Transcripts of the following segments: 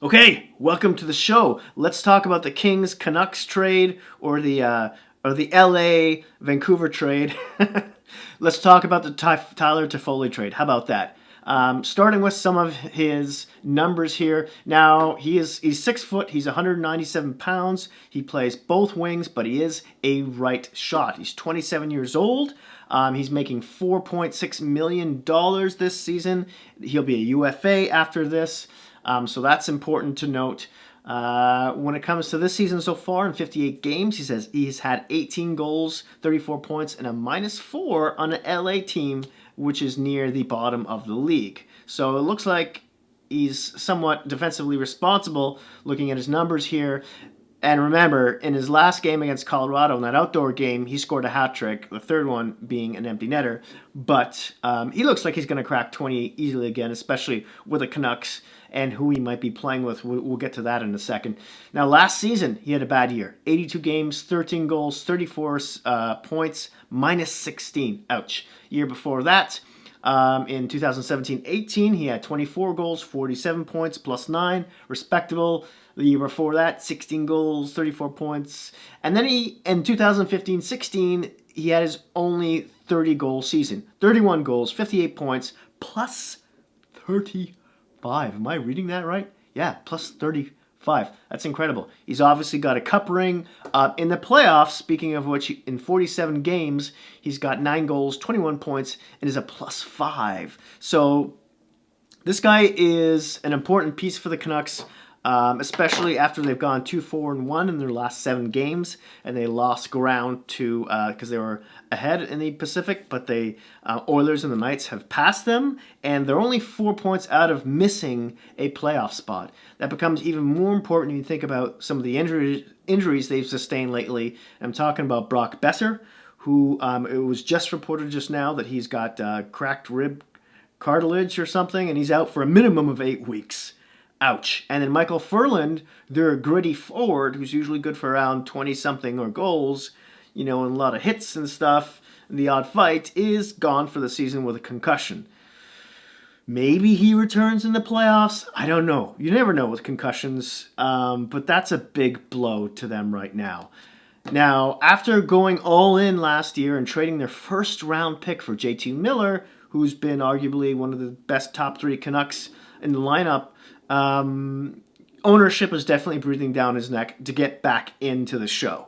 Okay, welcome to the show. Let's talk about the Kings Canucks trade or the LA Vancouver trade. Let's talk about the Tyler Toffoli trade. How about that? Starting with some of his numbers here. Now he's 6 foot. He's 197 pounds. He plays both wings, but he is a right shot. He's 27 years old. He's making $4.6 million this season. He'll be a UFA after this. So that's important to note. When it comes to this season so far, in 58 games, he says he's had 18 goals, 34 points, and a -4 on an LA team, which is near the bottom of the league. So it looks like he's somewhat defensively responsible looking at his numbers here. And remember, in his last game against Colorado, in that outdoor game, he scored a hat trick, the third one being an empty netter. But he looks like he's going to crack 20 easily again, especially with the Canucks and who he might be playing with. We'll get to that in a second. Now, last season, he had a bad year. 82 games, 13 goals, 34 points, -16. Ouch. Year before that, in 2017-18, he had 24 goals, 47 points, +9, respectable. The year before that, 16 goals, 34 points. And then in 2015-16, he had his only 30-goal season. 31 goals, 58 points, +35. Am I reading that right? Yeah, +35. That's incredible. He's obviously got a cup ring. In the playoffs, speaking of which, in 47 games, he's got 9 goals, 21 points, and is a +5. So this guy is an important piece for the Canucks. Especially after they've gone 2-4-1 in their last 7 games, and they lost ground to because they were ahead in the Pacific, but the Oilers and the Knights have passed them, and they're only 4 points out of missing a playoff spot. That becomes even more important when you think about some of the injuries they've sustained lately. I'm talking about Brock Besser, who it was just reported just now that he's got cracked rib cartilage or something, and he's out for a minimum of 8 weeks. Ouch. And then Michael Furland, their gritty forward, who's usually good for around 20-something or goals, and a lot of hits and stuff, and the odd fight, is gone for the season with a concussion. Maybe he returns in the playoffs. I don't know. You never know with concussions, but that's a big blow to them right now. Now, after going all in last year and trading their first-round pick for JT Miller, who's been arguably one of the best top 3 Canucks in the lineup, ownership is definitely breathing down his neck to get back into the show.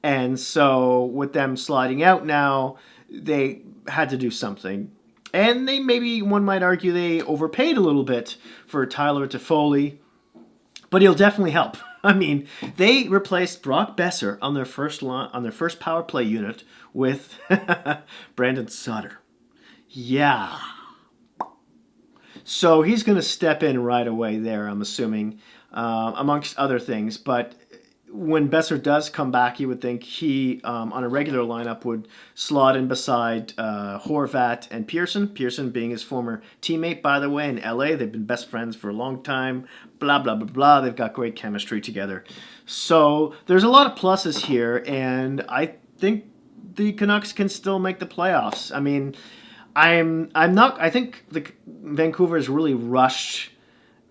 And so with them sliding out now, they had to do something. And one might argue they overpaid a little bit for Tyler Toffoli, but he'll definitely help. I mean, they replaced Brock Besser on their first power play unit with Brandon Sutter. Yeah. So he's going to step in right away there, I'm assuming, amongst other things. But when Besser does come back, you would think he, on a regular lineup, would slot in beside Horvat and Pearson. Pearson being his former teammate, by the way, in LA. They've been best friends for a long time. Blah, blah, blah, blah. They've got great chemistry together. So there's a lot of pluses here, and I think the Canucks can still make the playoffs. I mean, I'm not. I think Vancouver has really rushed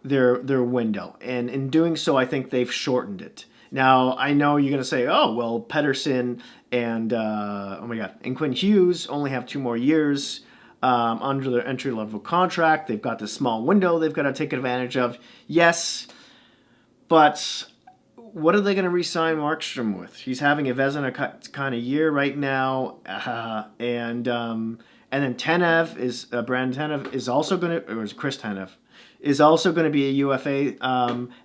their window, and in doing so, I think they've shortened it. Now, I know you're going to say, "Oh, well, Pedersen and and Quinn Hughes only have 2 more years under their entry level contract. They've got this small window they've got to take advantage of." Yes, but what are they going to re-sign Markstrom with? He's having a Vezina kind of year right now, and then Brandon Tanev is also going to, or is Chris Tanev, is also going to be a UFA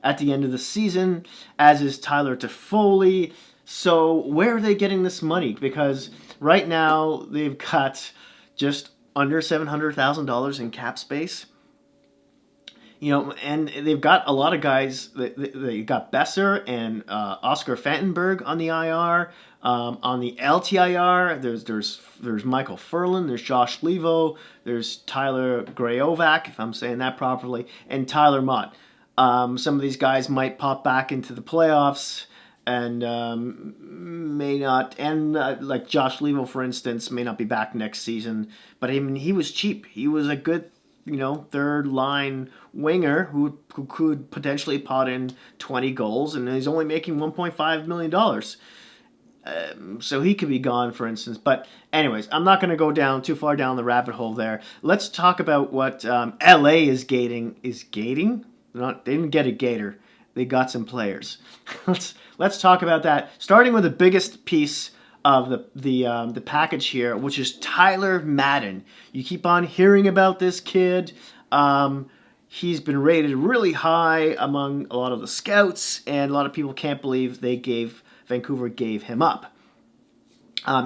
at the end of the season, as is Tyler Toffoli. So where are they getting this money? Because right now they've got just under $700,000 in cap space. And they've got a lot of guys. They got Besser and Oscar Fantenberg on the IR. On the LTIR, there's Michael Furlan, there's Josh Levo, there's Tyler Grayovac, if I'm saying that properly, and Tyler Mott. Some of these guys might pop back into the playoffs and may not. And like Josh Levo, for instance, may not be back next season. But I mean, he was cheap. He was a good third line winger who could potentially pot in 20 goals, and he's only making $1.5 million. So he could be gone, for instance. But anyways, I'm not going to go down too far down the rabbit hole there. Let's talk about what LA is gating. Is gating? They didn't get a gator. They got some players. let's talk about that. Starting with the biggest piece of the package here, which is Tyler Madden. You keep on hearing about this kid. He's been rated really high among a lot of the scouts, and a lot of people can't believe Vancouver gave him up.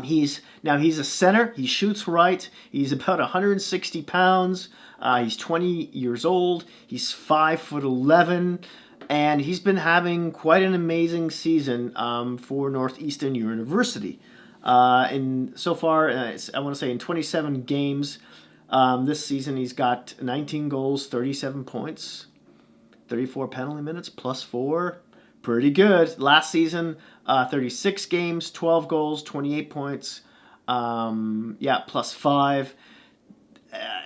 He's a center. He shoots right. He's about 160 pounds. He's 20 years old. He's 5'11", and he's been having quite an amazing season for Northeastern University. So far, I want to say in 27 games this season, he's got 19 goals, 37 points, 34 penalty minutes, +4. Pretty good. Last season, 36 games, 12 goals, 28 points, +5.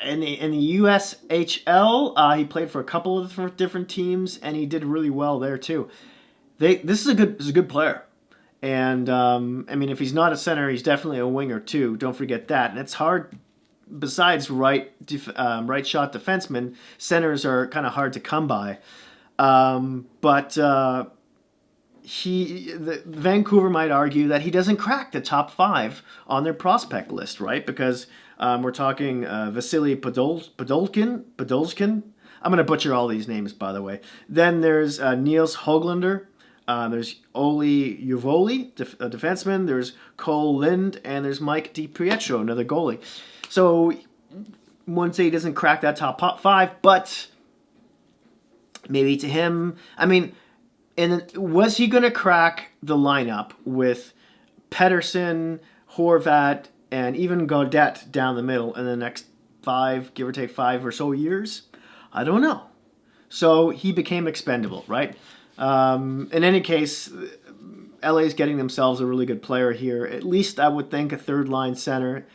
In the USHL, he played for a couple of different teams, and he did really well there too. This is a good player, and if he's not a center, he's definitely a winger too. Don't forget that. And it's hard. Besides right shot defensemen, centers are kind of hard to come by. Vancouver might argue that he doesn't crack the top 5 on their prospect list, right? Because we're talking Vasily Podolskin. I'm going to butcher all these names, by the way. Then there's Niels Höglander. There's Olli Juvola, a defenseman. There's Cole Lind, and there's Mike DiPietro, another goalie. So wouldn't say he doesn't crack that top 5, but maybe to him, and was he going to crack the lineup with Pettersson, Horvat, and even Gaudette down the middle in the next 5, give or take 5 or so years? I don't know. So he became expendable, right? In any case, LA's getting themselves a really good player here. At least I would think a third-line center,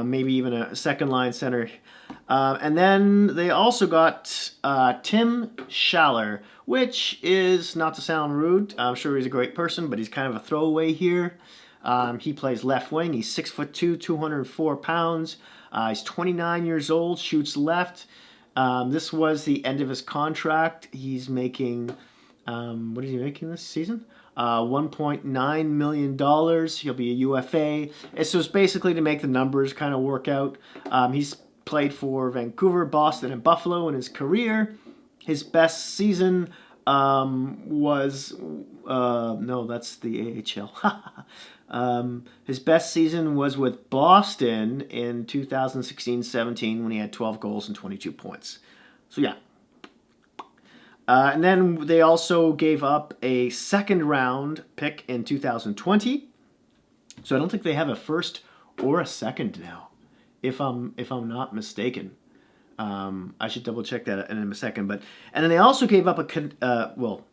maybe even a second-line center. And then they also got Tim Schaller, which is, not to sound rude, I'm sure he's a great person, but he's kind of a throwaway here. He plays left wing. He's 6'2", 204 pounds. He's 29 years old, shoots left. This was the end of his contract. He's making, what is he making this season? $1.9 million. He'll be a UFA. So it's basically to make the numbers kind of work out. He's played for Vancouver, Boston, and Buffalo in his career. His best season was... no, that's the AHL. His best season was with Boston in 2016-17 when he had 12 goals and 22 points. So, yeah. And then they also gave up a second-round pick in 2020. So I don't think they have a first or a second now, if I'm not mistaken. I should double check that in a second. And then they also gave up and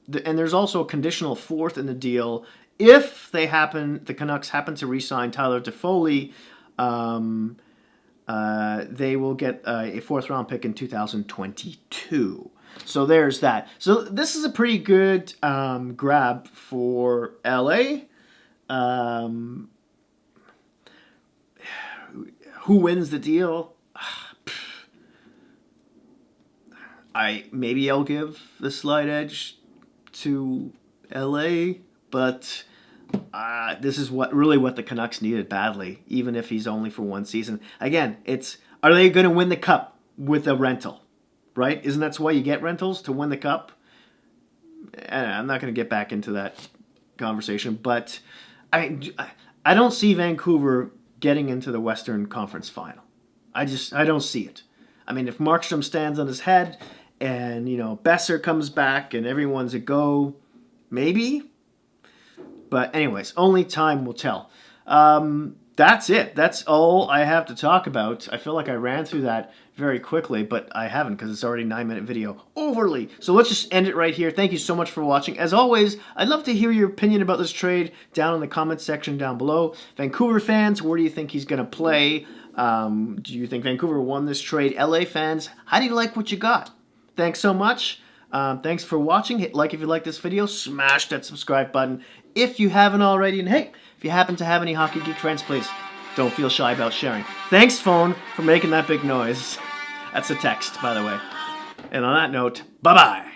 there's also a conditional 4th in the deal if the Canucks happen to re-sign Tyler Toffoli. They will get a 4th-round pick in 2022. So there's that. So this is a pretty good grab for LA. Who wins the deal? Maybe I'll give the slight edge to LA, but this is what the Canucks needed badly, even if he's only for one season. Again, are they going to win the cup with a rental? Right? Isn't that why you get rentals, to win the cup? I'm not going to get back into that conversation, but I don't see Vancouver getting into the Western Conference Final. I don't see it. If Markstrom stands on his head and, Besser comes back and everyone's a go, maybe. But anyways, only time will tell. That's it. That's all I have to talk about. I feel like I ran through that very quickly, but I haven't because it's already a 9-minute video. Overly. So let's just end it right here. Thank you so much for watching. As always, I'd love to hear your opinion about this trade down in the comments section down below. Vancouver fans, where do you think he's going to play? Do you think Vancouver won this trade? LA fans, how do you like what you got? Thanks so much. Thanks for watching. Hit like if you like this video. Smash that subscribe button if you haven't already. And hey, if you happen to have any Hockey Geek friends, please don't feel shy about sharing. Thanks, phone, for making that big noise. That's a text, by the way. And on that note, bye-bye.